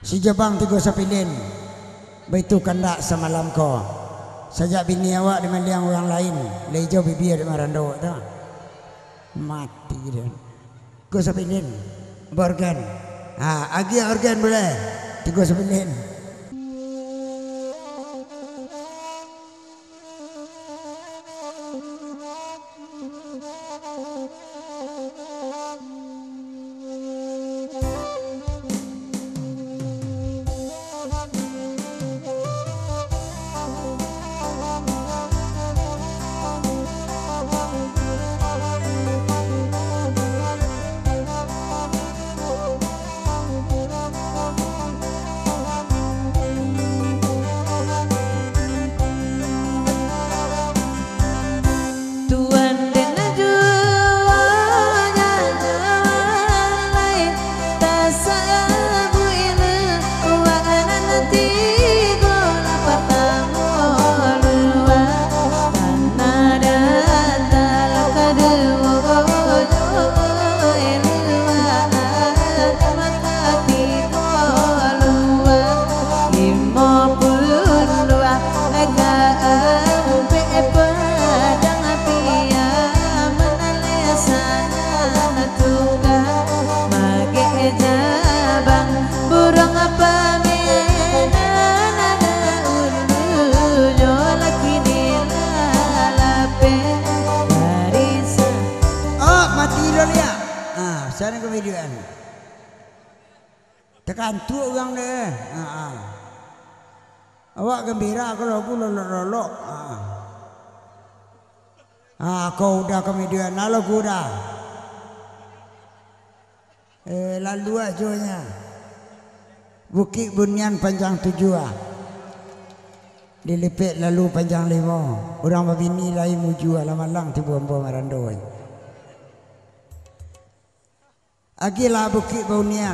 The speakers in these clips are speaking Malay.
Si Jabang tiga sapilin baitu kandak semalam ko. Sajak bini awak dengan liang orang lain, lejo bibir dengan rando tu. Mati dia. Tiga sapilin berorgan. Agi organ boleh. Tiga sapilin. Sana kemudian tekan tu orang deh. Awak gembira kalau aku lolok. Kau udah kemudian lalu aku udah. Lalu ajonya Bukit Bunian panjang 7 dilipit lalu panjang 5. Orang babini lain muju alam-alang tibu ambo marandoi. Agilah Bukit Bunian.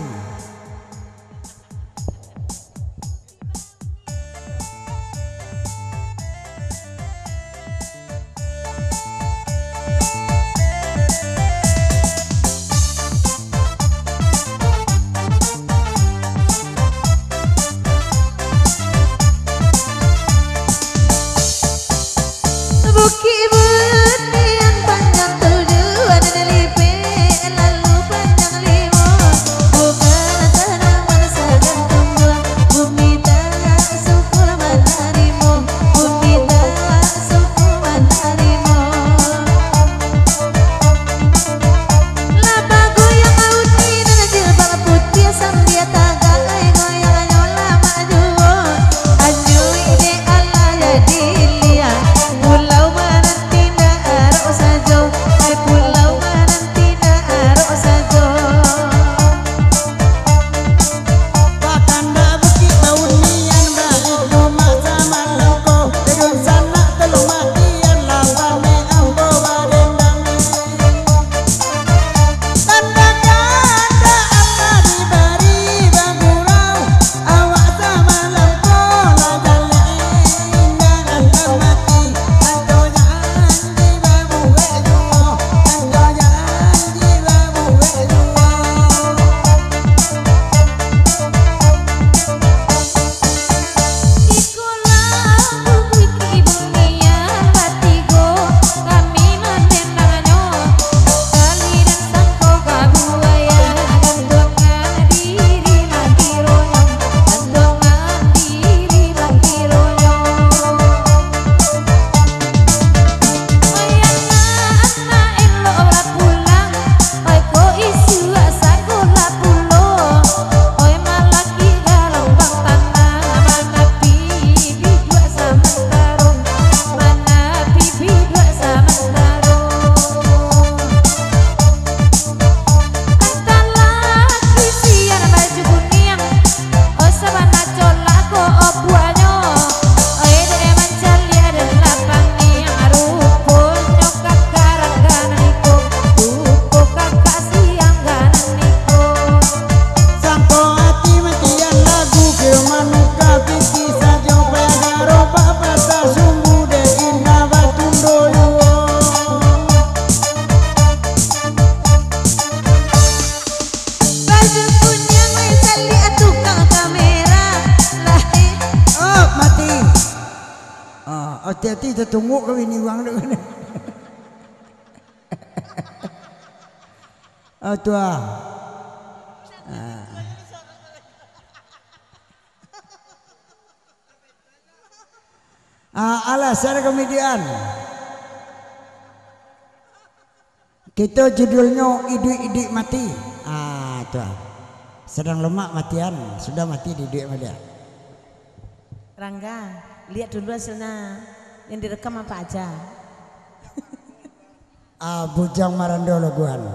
Bukit Bunian panjang 7 ada lipit lalu panjang 5. hati-hati tertunggu kau ini uang tu. Oh tua. Alasan kemudian kita judulnya idik-idik mati. Tua. Sedang lemak matian, sudah mati didik sama dia. Rangga, lihat dulu hasilnya yang direkam apa aja. Bujang marando loguan.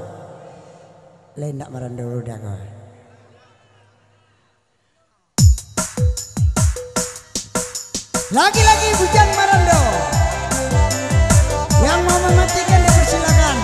Lain nak marando udah kau. Lagi-lagi bujang marando. Yang mau mematikan dipersilakan.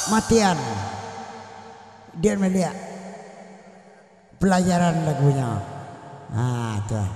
Matian dia melihat pelajaran lagunya. Tuh.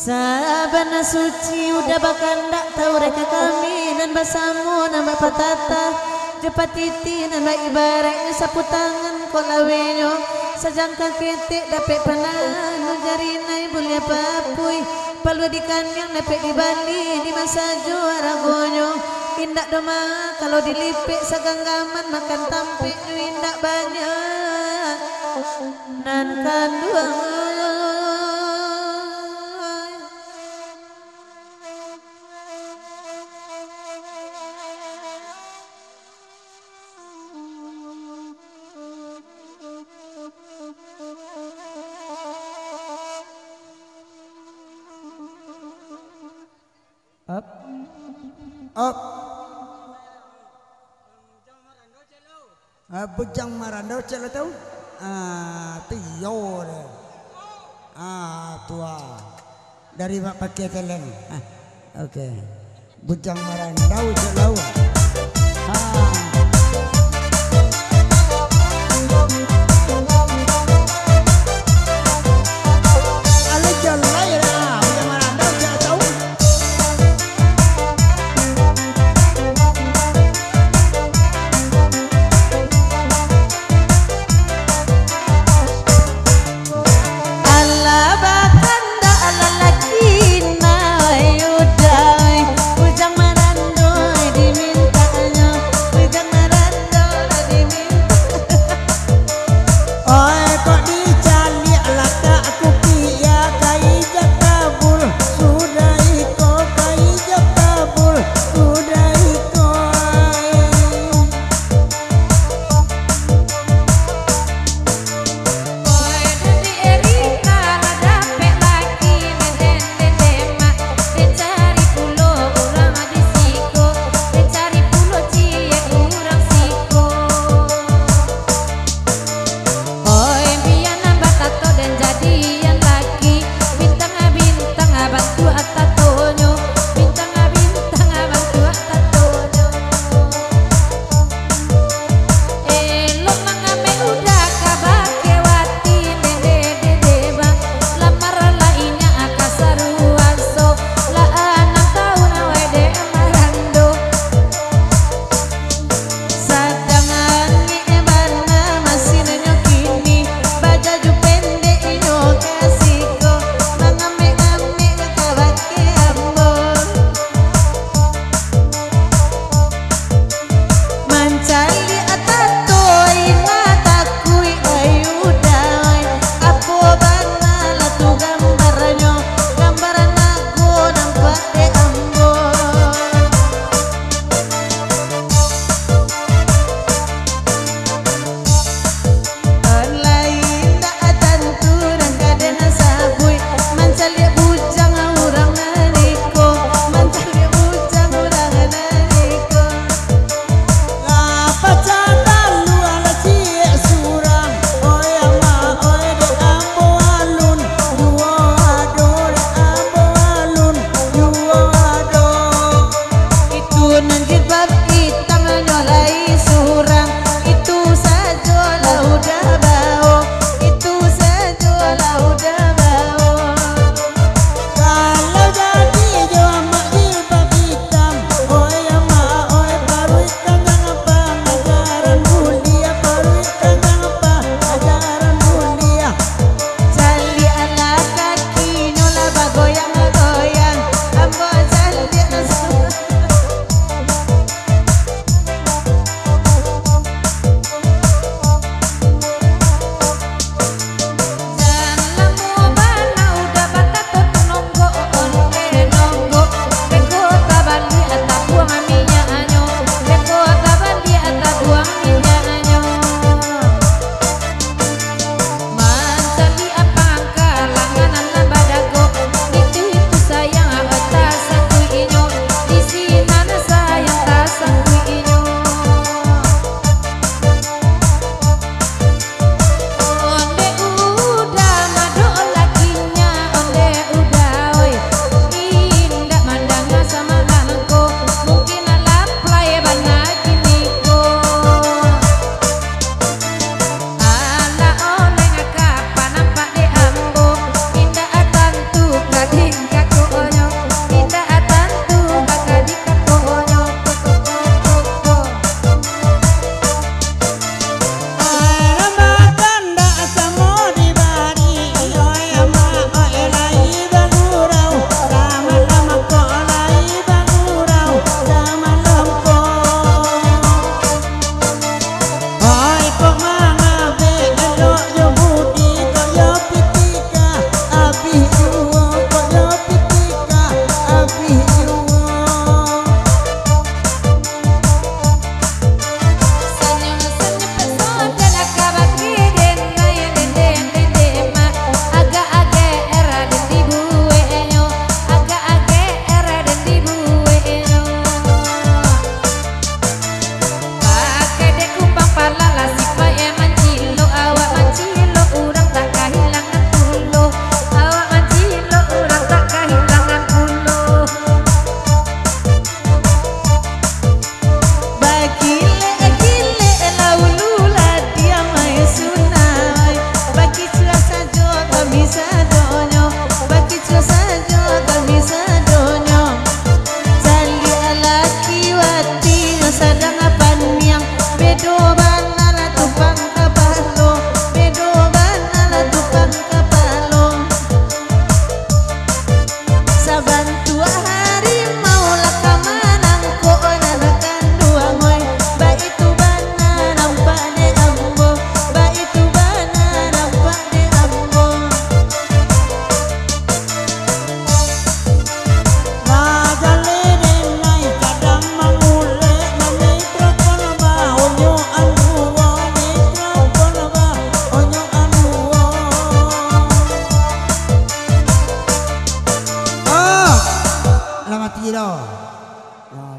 Sabana suci udah bakal ndak tahu reka kami dan basamu nama patata cepat titi nama ibaratnya sapu tangan kolawenyo sajangka ketek dapet panan jari nai boleh papui palu di kanyang dapet di Bali di masa juara gonyo indak doma kalau dilipik saganggaman makan tampik indak banyak nan kanduang. Up. Up. Bujang marando celo tahu? Tio deh. Tua. Dari mak pakai telen. Oke. Bujang marandau celo. Ujang marandoi dimintanya, ujang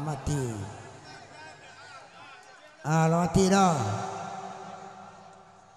mati. Mati dah.